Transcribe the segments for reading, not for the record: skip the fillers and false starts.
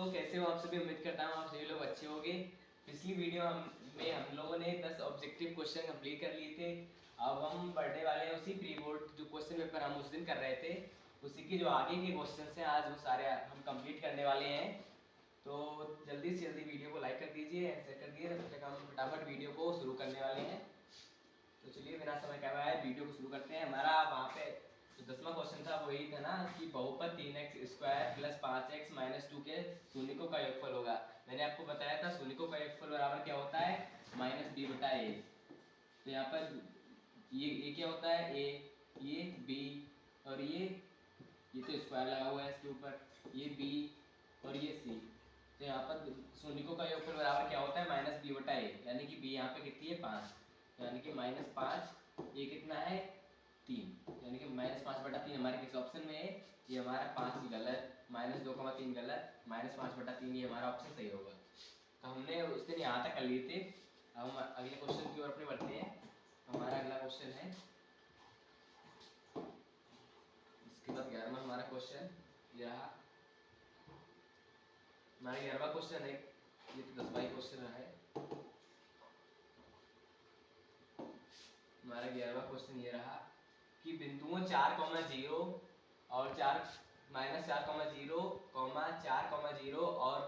दोस्तों, कैसे हो आप सभी। उम्मीद करता हूँ आप सभी लोग अच्छे होंगे। पिछली वीडियो में हम लोगों ने 10 ऑब्जेक्टिव क्वेश्चन कंप्लीट कर लिए थे। अब हम पढ़ने वाले हैं उसी प्री बोर्ड जो क्वेश्चन पेपर हम उस दिन कर रहे थे, उसी के जो आगे के क्वेश्चन हैं आज वो सारे हम कंप्लीट करने वाले हैं। तो जल्दी से जल्दी वीडियो को लाइक कर दीजिए एंड शेयर कर दीजिए, तब तक हम फटाफट वीडियो को शुरू करने वाले हैं। तो चलिए बिना समय गवाए वीडियो को शुरू करते हैं। हमारा वहाँ पे जो 10वां क्वेश्चन था वही था ना कि बहुपद 3x² प्लस 5x माइनस 2 के शून्यकों का योगफल होगा। मैंने आपको बताया था शून्यकों का योगफल बराबर क्या होता है, -b/a। तो यहाँ पर ये क्या होता है, a, ये b और ये तो स्क्वायर लगा हुआ है इसके ऊपर, ये b और ये c। तो यहाँ पर शून्यकों का योगफल बराबर क्या होता है, -b/a, यानी कि b यहाँ पे कितनी है, 5, यानी कि -5, ये कितना है, 3, यानी कि -5/3 हमारे किस ऑप्शन में है, ये हमारा 5 गलत, -2,3 गलत, -5/3 ये हमारा ऑप्शन सही होगा। तो हमने उस दिन यहाँ तक कर लिए थे। अब हम अगले क्वेश्चन की ओर अपने बढ़ते हैं। हमारा अगला क्वेश्चन है, इसके बाद 11वां हमारा क्वेश्चन ये रहा। हमारा 11वां क्वेश्चन है, ये तो 10वां क्वेश्चन रहा है। हमारा 11वां क्वेश्चन ये रहा कि बिंदुओं 4,0 और 4 -4,0, 4,0 और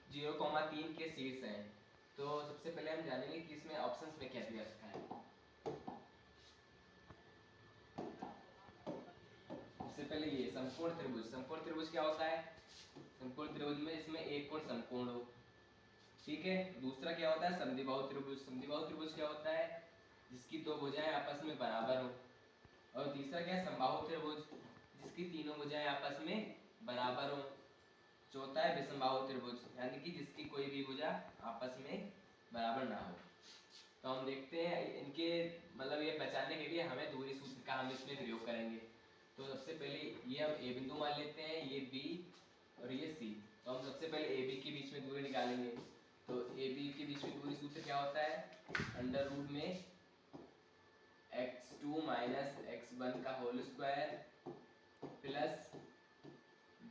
0,3 के शीर्ष हैं। तो सबसे पहले हम जानेंगे कि इसमें ऑप्शंस में क्या दिया रखा है। सबसे पहले ये समकोण त्रिभुज। समकोण त्रिभुज क्या होता है, समकोण त्रिभुज में इसमें एक कोण समकोण हो, ठीक है। दूसरा क्या होता है, समद्विबाहु त्रिभुज। समद्विबाहु त्रिभुज क्या होता है, जिसकी दो भुजाएं आपस में बराबर हो। और तीसरा क्या है, समबाहु त्रिभुज, जिसकी तीनों भुजाएं आपस में बराबर हो। चौथा है विषमबाहु त्रिभुज, यानी कि जिसकी कोई भी भुजा आपस में बराबर ना हो। तो हम देखते हैं इनके मतलब ये बचाने के लिए हमें दूरी सूत्र का हम इसमें प्रयोग करेंगे। तो सबसे पहले ये हम ए बिंदु मान लेते हैं, ये बी और ये सी। तो हम सबसे पहले ए बी के बीच में दूरी निकालेंगे। तो ए बी के बीच में दूरी सूत्र क्या होता है, √ में x2 - x1 का whole square plus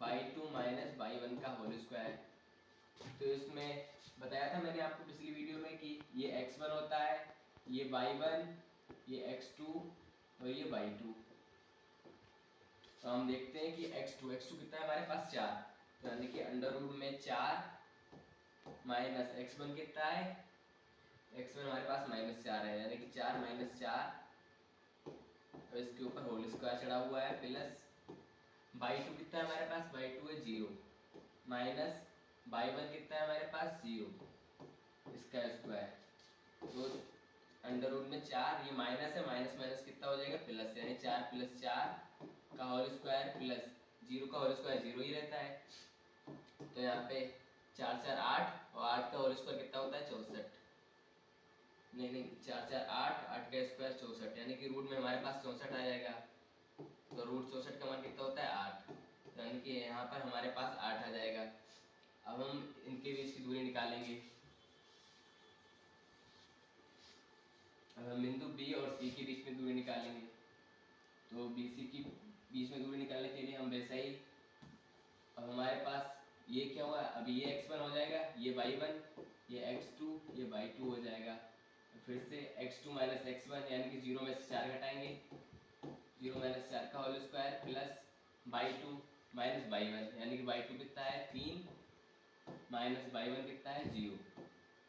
y2 - y1 का होल स्क्वायर। तो इसमें बताया था मैंने आपको पिछली वीडियो में कि ये x1 होता है, ये y1, ये x2 और ये y2। तो हम देखते हैं कि x2 कितना है हमारे पास, 4। तो यानी कि √ में 4 माइनस x1 कितना है, x1 हमारे पास -4 है, यानी कि 4 - 4 और इसके ऊपर होल स्क्वायर चढ़ा हुआ है प्लस y2 कितना है हमारे पास, y2 है 0 माइनस y1 कितना है हमारे पास, 0, इसका स्क्वायर। तो √ में 4, ये माइनस है, माइनस माइनस कितना हो जाएगा, प्लस, यानी 4 + 4 का होल स्क्वायर प्लस 0 का होल स्क्वायर 0 ही रहता है। तो यहाँ पे 4 4 8 और 8 का होल स्क्वायर कितना होता है, 64। नहीं 4 4 8, 8 का स्क्वायर 64, यानी कि रूट में हमारे पास 64 आ जाएगा। तो √64 का मान कितना होता है, 8, यानी कि यहाँ पर हमारे पास 8 आ जाएगा। अब हम इनके बीच की दूरी निकालेंगे। अब हम बिंदु बी और सी के बीच में दूरी निकालेंगे। तो बी सी की बीच में दूरी निकालने के लिए हम वैसा ही, अब हमारे पास ये क्या हुआ, अभी ये x1 हो जाएगा, ये y1, ये x2, ये y2 हो जाएगा। फिर से x2 - x1 यानी कि 0 में से 4 घटाएंगे, 0 - 4 का whole square plus y2 - y1 यानी कि y2 कितना है, 3 माइनस y1 कितना है, 0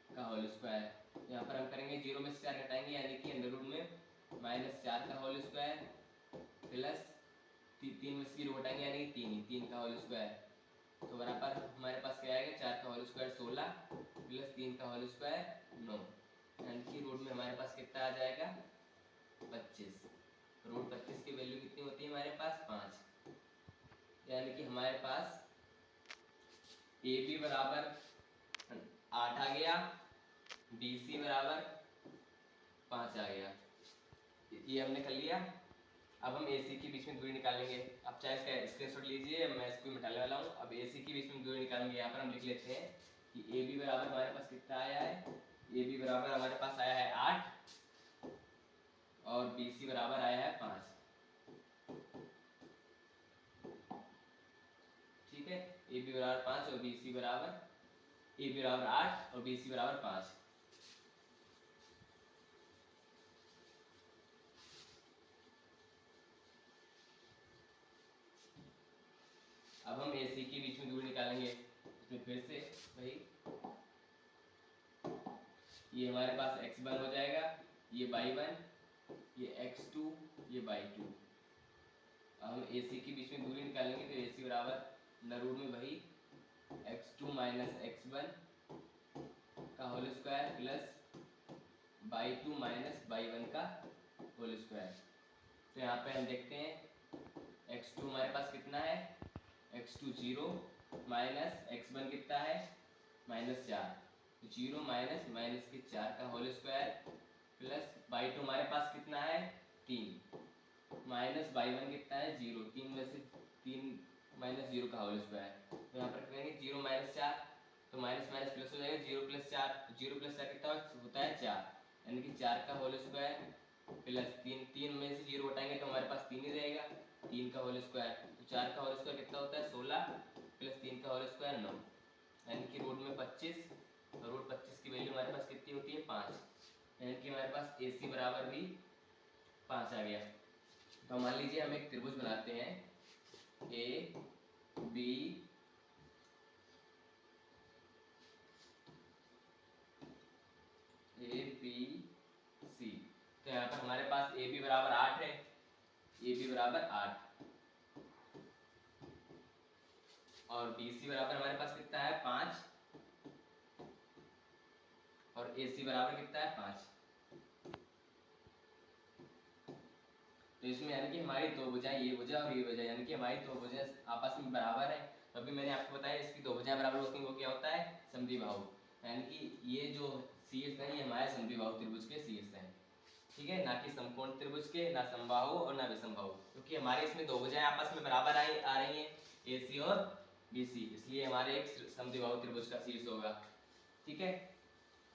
का होल स्क्वायर। यहाँ पर हम करेंगे 0 में से 4 घटाएंगे, यानी कि √ में -4 का होल स्क्वायर प्लस 3 में से 0 घटाएंगे, यानी कि 3 का होल स्क्वायर। तो बराबर हमारे पास क्या आएगा, 4 का होल स्क्वायर 16 प्लस 3 का होल स्क्वायर 9, यानी कि रूट में हमारे पास कितना आ जाएगा, 25। √25 की वैल्यू कितनी होती है हमारे पास, 5, यानी कि हमारे पास ए बी बराबर 8 आ गया, बी सी बराबर 5 आ गया। ये हमने कर लिया। अब हम ए सी के बीच में दूरी निकालेंगे। अब चाहे इसका स्क्रीनशॉट लीजिए, मैं इसको मिटाने वाला हूँ। अब ए सी के बीच में दूरी निकालेंगे। यहाँ पर हम लिख लेते हैं कि ए बी बराबर हमारे पास कितना आया है, ए बी बराबर हमारे पास आया है 8 और बी सी बराबर आया है 5। ठीक है, ए बी बराबर 5 और बी सी बराबर ए बी बराबर 8 और बी सी बराबर 5। अब हम ए सी के बीच में दूरी निकालेंगे। इसमें फिर से भाई ये हमारे पास x1 हो जाएगा, ये y1, ये x2, ये y2। अब हम ए सी के बीच में दूरी निकालेंगे तो ए सी बराबर अंडर रूट में वही x2 माइनस x1 का whole square plus y2 minus y1 का होल स्क्वायर। तो यहाँ पे हम देखते हैं x2 हमारे पास कितना है, x2 0 माइनस x1 कितना है -4, 0 माइनस माइनस के 4 का होल स्क्वायर प्लस y2 हमारे पास कितना है 3 माइनस y1 कितना है 0, 3 में से 3 माइनस 0 का होल स्क्वायर। तो यहाँ पर करेंगे 0 माइनस 4 तो माइनस माइनस प्लस हो जाएगा, 0 प्लस 4, 0 प्लस 4 कितना होता है 4, यानी कि 4 का होल स्क्वायर प्लस 3 में से 0 हटाएंगे तो हमारे पास 3 ही रहेगा, 3 का होल स्क्वायर। तो 4 का होल स्क्वायर कितना होता है 16 प्लस 3 का होल स्क्वायर 9, यानी कि रूट में 25, और रूट 25 की वैल्यू हमारे पास कितनी होती है 5, यानी कि हमारे पास ए सी बराबर भी 5 आ गया। तो मान लीजिए हम एक त्रिभुज बनाते हैं ए बी सी। तो यहाँ पर हमारे पास ए बी बराबर 8 है, ए बी बराबर 8 और बी सी बराबर हमारे पास कितना है 5 और ए सी बराबर कितना है 5। तो इसमें यानी कि हमारी दो भुजाएं ये भुजा और ये भुजा, यानी कि हमारी दो भुजाएं आपस में बराबर है। तो अभी मैंने आपको बताया इसकी दो भुजाएं बराबर होती हैं वो क्या होता है समद्विबाहु, यानी कि ये जो शीर्ष है ये हमारे समद्विबाहु त्रिभुज के शीर्ष हैं, ठीक है, ना कि समकोण त्रिभुज के, ना समबाहु और ना विषमबाहु, क्योंकि हमारे इसमें दो भुजाएं आपस में बराबर आ रही हैं ए सी और बी सी, इसलिए हमारे एक समद्विबाहु त्रिभुज का शीर्ष होगा। ठीक है,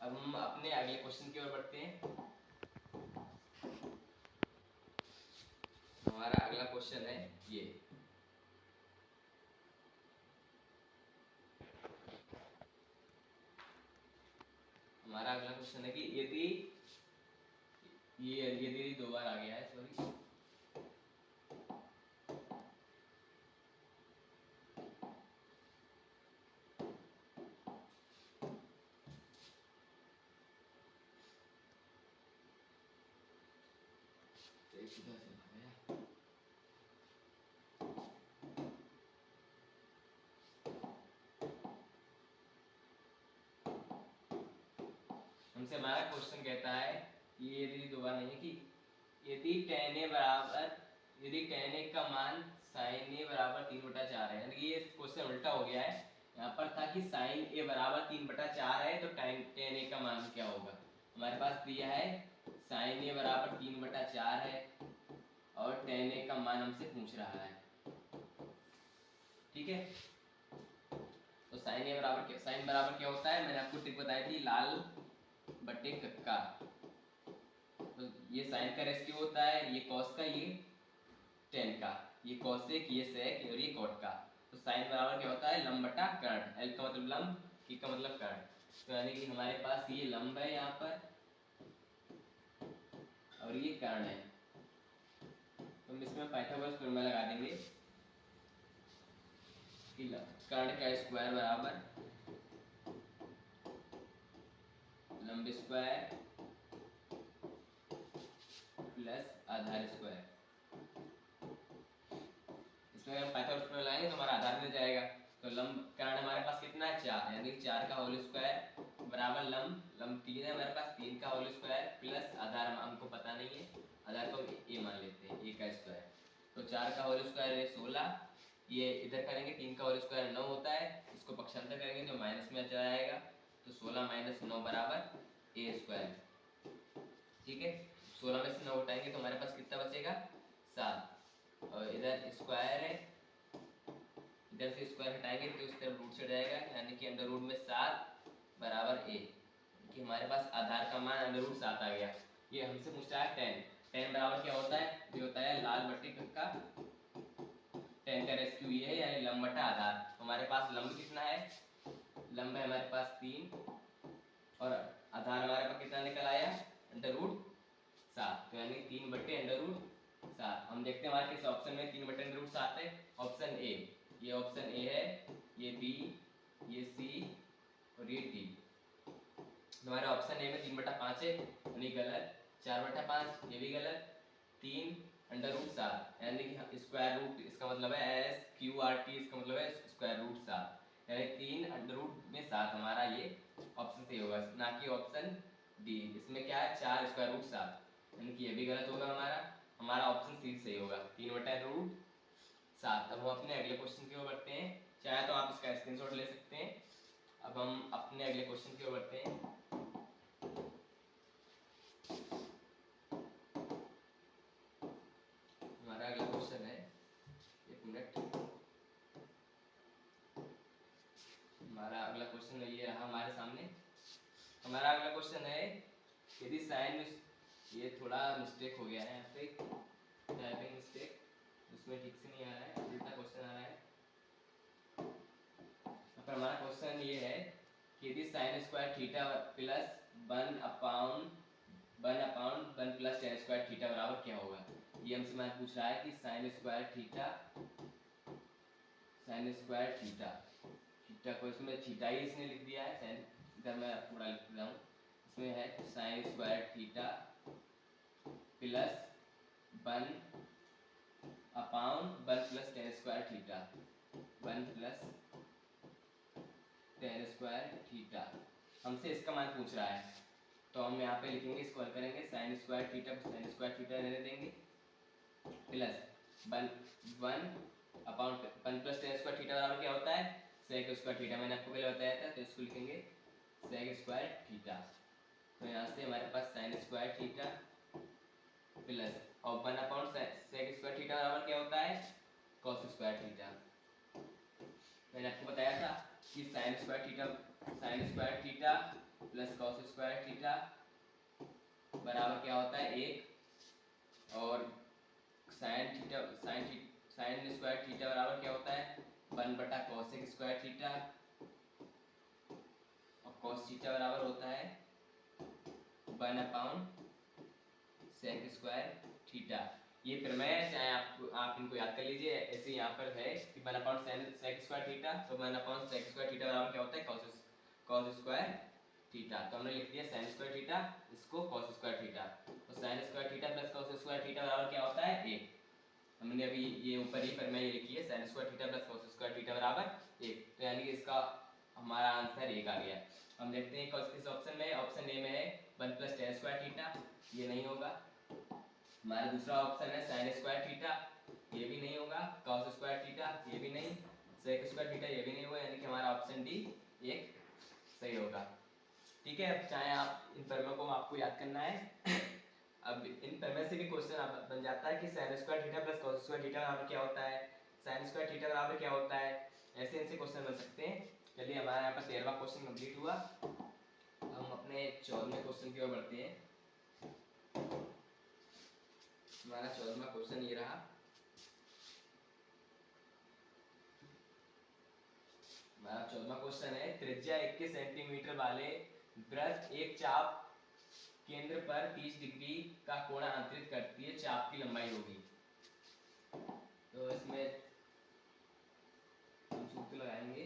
अब हम अपने अगले क्वेश्चन की ओर बढ़ते हैं। हमारा अगला क्वेश्चन है ये, हमारा अगला क्वेश्चन है कि यदि यदि दो बार आ गया है, सॉरी, हमसे हमारा क्वेश्चन कहता है ये यदि दो बार नहीं है कि यदि tan a बराबर, यदि tan a का मान sin a बराबर 3/4 है, यानी ये क्वेश्चन उल्टा हो गया है। यहाँ पर था कि sin a बराबर 3/4 है तो tan a का मान क्या होगा। हमारे पास दिया है sin a बराबर 3/4 है और tan a का मान हमसे पूछ रहा है, ठीक है। तो sin a बराबर क्या, sin बराबर क्या होता है, मैंने आपको ट्रिक बताई थी लाल बटे कक्का। तो ये साइन का रेस्क्यू होता है, ये कॉस का, ये टेन का, ये कॉसेक, ये सेक और ये कॉट का। तो साइन बराबर क्या होता है लंब बटा कर्ण, एल का मतलब लंब, की का मतलब कर्ण। तो यानी कि हमारे पास ये लंब है यहाँ पर और ये कर्ण है, तो हम इसमें पाइथागोरस फॉर्मूला लगा देंगे कि कर्ण का स्क्वायर बराबर लंब स्क्वायर प्लस आधार स्क्वायर। इसमें हम पाइथागोरस फॉर्मूला लगाएंगे तो हमारा आधार मिल जाएगा। तो लंब कर्ण हमारे पास कितना है 4, यानी 4 का होल स्क्वायर बराबर लंब 3 है हमारे पास, 3 का होल स्क्वायर प्लस आधार हमको पता नहीं है, आधार को a मान लेते हैं, a का स्क्वायर। तो 4 का होल स्क्वायर है 16, ये इधर करेंगे 3 का होल स्क्वायर 9 होता है, इसको पक्षांतर करेंगे तो माइनस में चला जाएगा, तो 16 माइनस 9 बराबर a स्क्वायर, ठीक है। 16 में से 9 उठाएंगे तो हमारे पास कितना बचेगा 7, और इधर स्क्वायर है, इधर से स्क्वायर हटाएंगे तो इस तरफ रूट से जाएगा, यानी कि अंडर रूट में 7 बराबर a, कि हमारे पास आधार का मान अंडर रूट 7 आ गया। ये हमसे पूछ रहा है 10 बराबर क्या होता है, ये होता है लाल बटे कक्का, 10 का रेस्क्यू ये है यानी लंब बटा आधार। तो हमारे पास लंब कितना है, लंब है हमारे पास 3 और आधार हमारे पास कितना निकल आया, √7। तो यानी 3/√7। हम देखते हैं हमारे किस ऑप्शन में 3/√7 है। ऑप्शन ए, ये ऑप्शन ए है, ये बी, ये सी और ये डी। हमारा ऑप्शन ए में 3/5 है यानी गलत। 4/5 ये भी गलत। 3/√7 यानी कि स्क्वायर रूट, इसका मतलब है SQRT, इसका मतलब है √7 यानी 3√7 हमारा ये ऑप्शन सही होगा, ना कि ऑप्शन डी। इसमें क्या है 4√7 यानी कि ये भी गलत होगा हमारा ऑप्शन सी सही होगा 3/√7। अब हम अपने अगले क्वेश्चन की ओर बढ़ते हैं, चाहे तो आप इसका स्क्रीनशॉट ले सकते हैं। अब हम अपने अगले क्वेश्चन की ओर बढ़ते हैं। हमारा अगला क्वेश्चन है, एक मिनट, हमारा अगला क्वेश्चन ये रहा हमारे सामने। हमारा अगला क्वेश्चन है, यदि साइन, ये थोड़ा मिस्टेक हो गया है यहाँ पे, टाइपिंग मिस्टेक, उसमें ठीक से नहीं आ रहा है, उल्टा क्वेश्चन आ रहा है। पर हमारा क्वेश्चन ये है कि यदि sine square theta plus 1/1 plus tan square theta बराबर क्या होगा। ये हमसे मैं पूछ रहा है कि साइन स्क्वायर थीटा को, इसमें थीटा ही इसने लिख दिया है, साइन, इधर मैं पूरा लिख रहा हूँ। इसमें है sine square theta plus 1/1 plus tan square theta, 1 plus tan square theta, हमसे इसका मान पूछ रहा है। तो हम यहाँ पे लिखेंगे, इसको हल करेंगे, साइन स्क्वायर थीटा को साइन स्क्वायर थीटा रहने देंगे, plus 1 plus tan square theta बराबर क्या होता है, सेक स्क्वायर थीटा। मैंने आपको पहले बताया था, तो इसको लिखेंगे सेक स्क्वायर थीटा। तो यहाँ से हमारे पास साइन स्क्वायर थीटा प्लस और 1/सेक स्क्वायर थीटा बराबर क्या होता है, कॉस स्क्वायर थीटा। मैंने आपको बताया था कि sine square theta plus cos square theta बराबर क्या होता है 1, और साइन स्क्वायर थीटा बराबर क्या होता है 1/कॉसेक स्क्वायर थीटा, और कॉस थीटा बराबर होता है 1/सेक स्क्वायर थीटा। ये प्रमेय है, चाहे आप इनको याद कर लीजिए। ऐसे यहाँ पर है कि 1/सेक स्क्वायर थीटा, तो 1/सेक स्क्वायर थीटा बराबर क्या होता है कॉस स्क्वायर थीटा। तो हमने लिख दिया साइन स्क्वायर थीटा, इसको कॉस स्क्वायर थीटा, तो sine square theta plus cos square theta बराबर क्या होता है 1। हमने अभी ये ऊपर ही प्रमेय लिखी है, sine square theta plus cos square theta बराबर 1, तो यानी कि इसका हमारा आंसर 1 आ गया। हम देखते हैं किस ऑप्शन में, ऑप्शन ए में है 1 प्लस tan स्क्वायर थीटा, ये नहीं होगा। हमारा दूसरा ऑप्शन है साइन स्क्वायर थीटा, ये भी नहीं होगा। कॉस स्क्वायर थीटा, ये भी नहीं। सेक स्क्वायर थीटा, ये भी नहीं होगा, यानी कि हमारा ऑप्शन डी 1 सही होगा। ठीक है, अब चाहे आप इन प्रमेयों को आपको याद करना है। अब इन प्रमेय से भी क्वेश्चन बन जाता है कि sine square theta plus cos square theta बराबर क्या होता है, साइन स्क्वायर थीटा बराबर क्या होता है, ऐसे ऐसे क्वेश्चन बन सकते हैं। चलिए, हमारा यहाँ पर 13वां क्वेश्चन कंप्लीट हुआ। हम अपने 14वें क्वेश्चन की ओर बढ़ते हैं। हमारा 14वां क्वेश्चन ये रहा। हमारा 14वां क्वेश्चन है, त्रिज्या 21 सेंटीमीटर वाले वृत्त एक चाप केंद्र पर 30 डिग्री का कोण अंतरित करती है, चाप की लंबाई होगी। तो इसमें हम सूत्र लगाएंगे।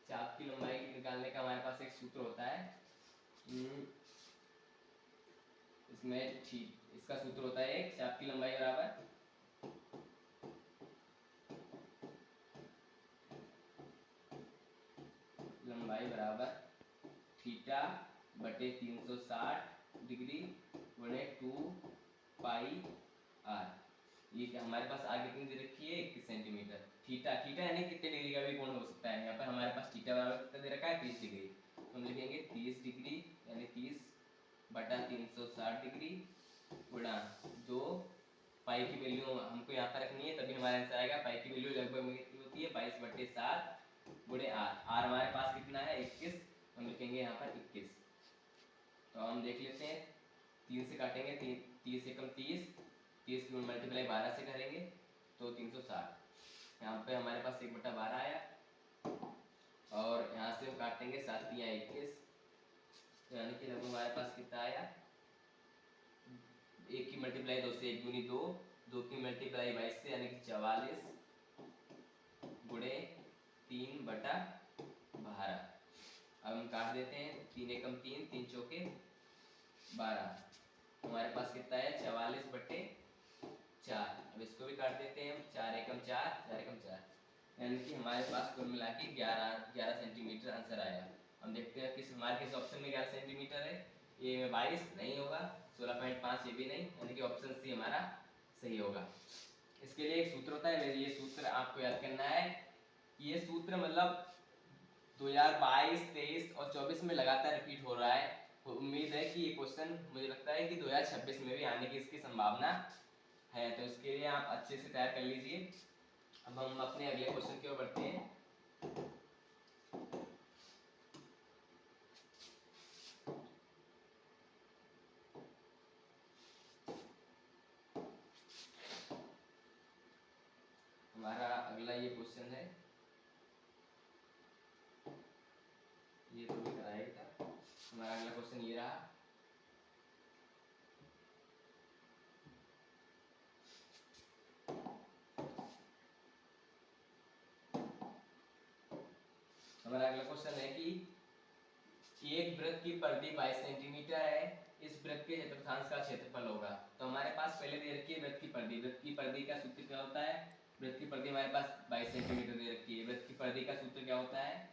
चाप की लंबाई निकालने का हमारे पास एक सूत्र होता है, इसमें इसका सूत्र होता है एक, चाप की लंबाई बराबर थीटा बटे 360 डिग्री गुणे 2 पाई आर। ये क्या हमारे पास आगे कितनी दे रखी है 21 सेंटीमीटर। थीटा यानी कितने डिग्री का भी कोण हो सकता है। यहाँ पर हमारे पास थीटा बराबर कितना दे रखा है 30 डिग्री, तो हम लिखेंगे 30 डिग्री यानी 30/360 डिग्री गुणा 2 पाई की वैल्यू हमको यहाँ पर रखनी है, तभी हमारा आंसर आएगा। पाई की वैल्यू लगभग कितनी होती है 22/7 गुणे आर। आर हमारे पास कितना है 21, हम लिखेंगे यहाँ पर 21। तो हम देख लेते हैं, 3 से काटेंगे, 30 एकम 30 की मल्टीप्लाई 12 से करेंगे तो 360 यहाँ पे हमारे पास 1/12 आया, और यहाँ से हम काटेंगे 7 या 21, तो यानी कि लगभग हमारे पास कितना आया, 1 की मल्टीप्लाई 2 से 1 दूनी 2, 2 की मल्टीप्लाई 22 से यानी कि 44 गुणे 3/12। अब हम काट देते हैं, 3 एकम 3, 3 चौके 12, हमारे पास कितना है 44/4। अब इसको भी काट देते हैं हम, 4 एकम 4, 4 एकम 4, यानी कि हमारे पास कुल मिला के 11 सेंटीमीटर आंसर आया। हम देखते हैं हमारे किस ऑप्शन में 11 सेंटीमीटर है। ए में 22 नहीं होगा, 16.5 ये भी नहीं, यानी कि ऑप्शन सी हमारा सही होगा। इसके लिए एक सूत्र होता है, ये सूत्र आपको याद करना है। ये सूत्र मतलब 2022, 23 और 24 में लगातार रिपीट हो रहा है। तो उम्मीद है कि ये क्वेश्चन मुझे लगता है कि 2026 में भी आने की इसकी संभावना है, तो इसके लिए आप अच्छे से तैयार कर लीजिए। अब हम अपने अगले क्वेश्चन की ओर बढ़ते हैं। हमारा अगला ये क्वेश्चन है, ये तो भी कराया था। हमारा अगला क्वेश्चन ये रहा, हमारा अगला क्वेश्चन है कि एक वृत्त की परिधि 22 सेंटीमीटर है, इस वृत्त के चतुर्थांश का क्षेत्रफल होगा। तो हमारे पास पहले दे रखी है वृत्त की परिधि। वृत्त की परिधि का सूत्र क्या होता है, वृत्त की परिधि हमारे पास 22 सेंटीमीटर दे रखी है। वृत्त की परिधि का सूत्र क्या होता है,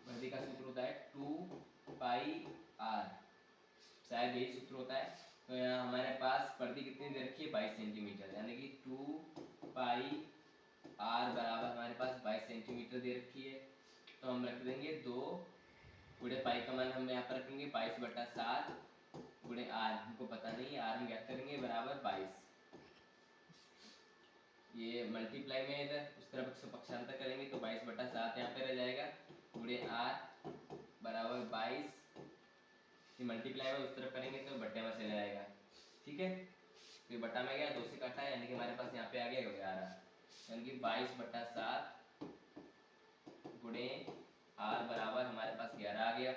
परिधि का सूत्र होता है 2πr, शायद यही सूत्र होता है। तो यहाँ हमारे पास परिधि कितनी दे रखी है 22 सेंटीमीटर, यानी कि 2πr बराबर हमारे पास 22 सेंटीमीटर दे रखी है। तो हम रख देंगे 2 गुणे पाई का मान हम यहाँ पर रखेंगे 22/7 गुणे आर, हमको पता नहीं है, आर हम ज्ञात करेंगे बराबर 22। ये मल्टीप्लाई में इधर उस तरफ इसको पक्षांतर करेंगे तो 22/7 यहाँ पे रह जाएगा, गुणे आर बराबर 22। ये मल्टीप्लाई में उस तरफ करेंगे तो बट्टे में चला जाएगा, ठीक है। तो बट्टा में गया, 2 से काटा है, यानी कि हमारे पास यहाँ पे आ गया 11, यानी कि 22/7 गुणे आर बराबर हमारे पास 11 आ गया।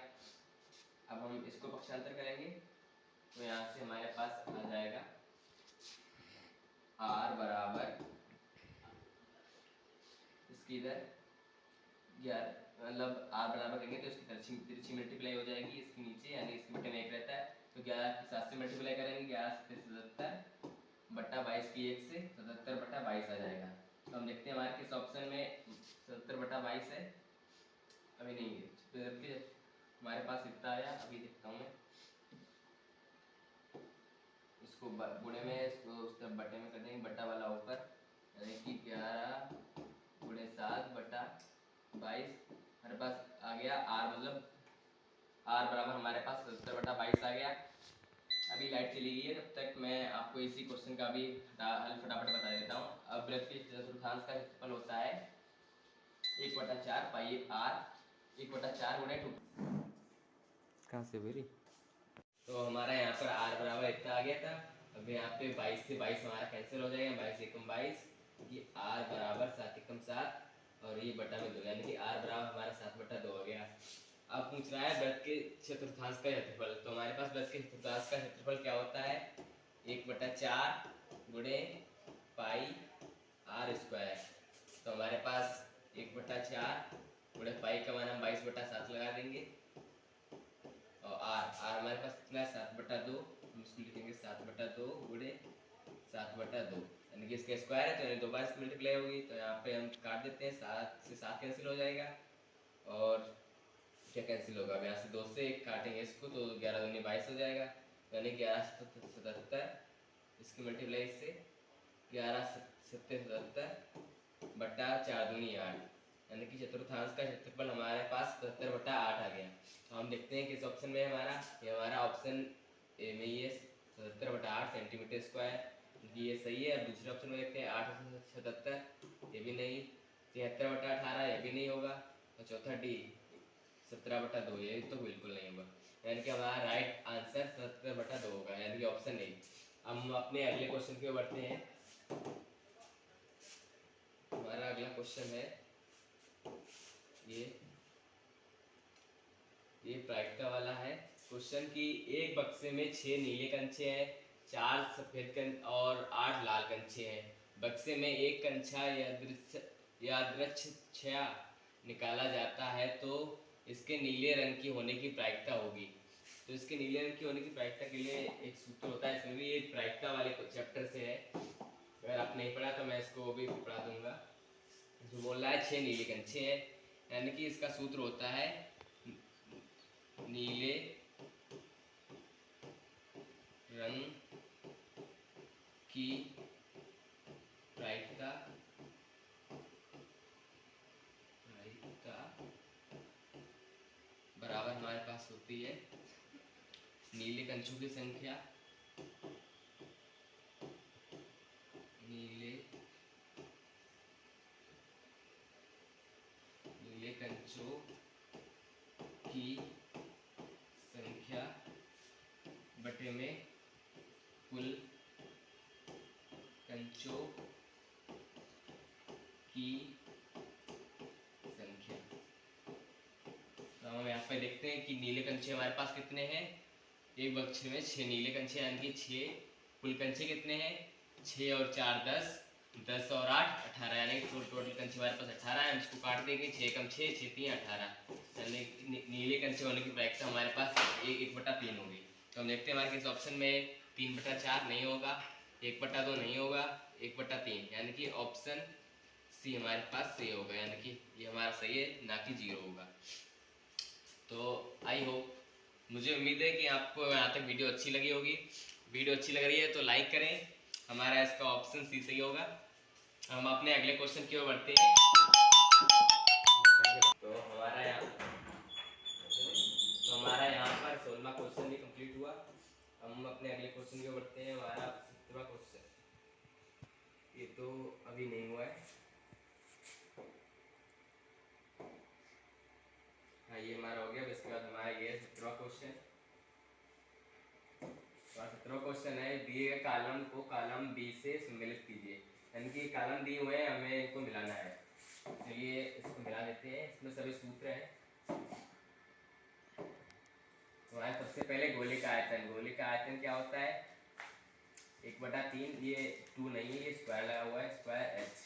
अब हम इसको पक्षांतर करेंगे तो यहाँ से हमारे पास आ जाएगा आर बराबर, इसकी इधर 11 मतलब आर बराबर करेंगे तो इसकी तिरछी मल्टीप्लाई हो जाएगी इसके नीचे, यानी इसके बट्टे में 1 रहता है, तो 11 की 7 से मल्टीप्लाई करेंगे, 11 से 77 बट्टा 22 की 1 से 77/22 आ जाएगा। तो हम देखते हैं हमारे किस ऑप्शन में 77/22 है, अभी नहीं है, हमारे पास इतना आया, अभी देखता हूँ मैं इसको गुणे में, इसको उस तरफ बट्टे में कर देंगे, बट्टा वाला ऊपर, यानी कि 11 गुणे 7/22 हमारे पास आ गया आर, मतलब आर बराबर हमारे पास 77/22 आ गया। अभी लाइट चली गई है, तब तक मैं आपको इसी क्वेश्चन का भी हल फटाफट बता देता हूँ। अब वृत्त के चतुर्थांश का क्षेत्रफल होता है 1/4 पाई आर, 1/4 गुणे 2, कहाँ से बोली, तो हमारा यहाँ पर r बराबर इतना आ गया था। अब यहाँ पे 22 से 22 हमारा कैंसिल हो जाएगा, 22 एकम 22, ये r बराबर 7 एकम 7 और ये बटा में 2, यानी कि r बराबर हमारा 7/2 हो गया। अब पूछ रहा है वृत्त के चतुर्थांश का क्षेत्रफल, तो हमारे पास वृत्त के चतुर्थांश का क्षेत्रफल क्या होता है, 1/4 गुणे पाई r स्क्वायर। तो हमारे पास 1/4 गुणे पाई का मान हम 22/7 लगा देंगे, और आर हमारे पास कितना है 7/2, हम इसको लिखेंगे 7/2 गुणे 7/2, यानी कि इसका स्क्वायर है तो यानी 2 बार इसकी मल्टीप्लाई होगी, तो यहाँ पे हम काट देते हैं, 7 से 7 कैंसिल हो जाएगा, और क्या कैंसिल होगा, अब यहाँ से 2 से 1 काटेंगे इसको तो 11 दूनी 22 हो जाएगा, यानी 11/77 इसकी मल्टीप्लाई इससे 11/77 बट्टा 4 दूनी 8, यानी कि चतुर्थांश का क्षेत्रफल हमारे पास 77/8 आ गया। तो हम देखते हैं किस ऑप्शन में हमारा, ये हमारा ऑप्शन ए में ही है 77/8 सेंटीमीटर स्क्वायर, ये सही है। दूसरे ऑप्शन में देखते हैं 8/77, ये भी नहीं, 73/18 ये भी नहीं होगा, और चौथा डी 17/2 ये तो बिल्कुल नहीं होगा, यानी कि हमारा राइट आंसर 77/2 होगा, यानी कि ऑप्शन ए। हम अपने अगले क्वेश्चन पे बढ़ते हैं। हमारा अगला क्वेश्चन है ये प्रायिकता वाला है क्वेश्चन कि एक बक्से में 6 नीले कंचे हैं, 4 सफेद कंच और 8 लाल कंचे हैं। बक्से में एक कंचा यादृच्छया निकाला जाता है तो इसके नीले रंग की होने की प्रायिकता होगी। तो इसके नीले रंग की होने की प्रायिकता के लिए एक सूत्र होता है, इसमें भी ये प्रायिकता वाले चैप्टर से है। अगर आप नहीं पढ़ा तो मैं इसको भी पढ़ा दूंगा। जो बोल रहा है 6 नीले कंचे हैं, यानी कि इसका सूत्र होता है नीले रंग की प्रायिकता बराबर हमारे पास होती है नीले कंचों की संख्या नीले कंचों की संख्या बटे में कुल कंचों की संख्या। तो हम यहाँ पे देखते हैं कि नीले कंचे हमारे पास कितने हैं। एक बक्से में 6 नीले कंचे यानी कि 6। कुल कंचे कितने हैं? 6 और 4 10, 10 और 8 18, यानी कि टोटल कंचे हमारे पास 18 है। हम इसको काट देंगे, 6 कम 6, 6 3 18, यानी नीले कंचे होने की प्रायिकता हमारे पास 1/3 होगी। तो हम देखते हैं हमारे किस ऑप्शन में 3/4 नहीं होगा, 1/2 नहीं होगा, 1/3, यानी कि ऑप्शन सी हमारे पास सही होगा, यानी कि ये हमारा सही है, ना कि 0 होगा। तो आई होप, मुझे उम्मीद है कि आपको यहाँ तक वीडियो अच्छी लगी होगी। वीडियो अच्छी लग रही है तो लाइक करें, हमारा इसका ऑप्शन सी सही होगा। हम अपने अगले क्वेश्चन की ओर बढ़ते हैं। तो हमारा यहाँ पर 16वां क्वेश्चन भी कंप्लीट हुआ। हम अपने अगले क्वेश्चन की ओर बढ़ते हैं। हमारा 17वां क्वेश्चन, ये तो अभी नहीं हुआ है। हाँ, ये हमारा हो गया। इसके बाद हमारा ये 17वां क्वेश्चन। 17वां क्वेश्चन है, दिए गए कॉलम को कॉलम बी से सम्मिलित कीजिए, यानी कि कॉलम दिए हुए हैं, हमें इनको मिलाना है। चलिए इसको मिला देते हैं। इसमें सभी सूत्र हैं। तो हमारे सबसे पहले गोले का आयतन। गोले का आयतन क्या होता है? 1/3, ये 2 नहीं है, ये स्क्वायर लगा हुआ है, स्क्वायर h।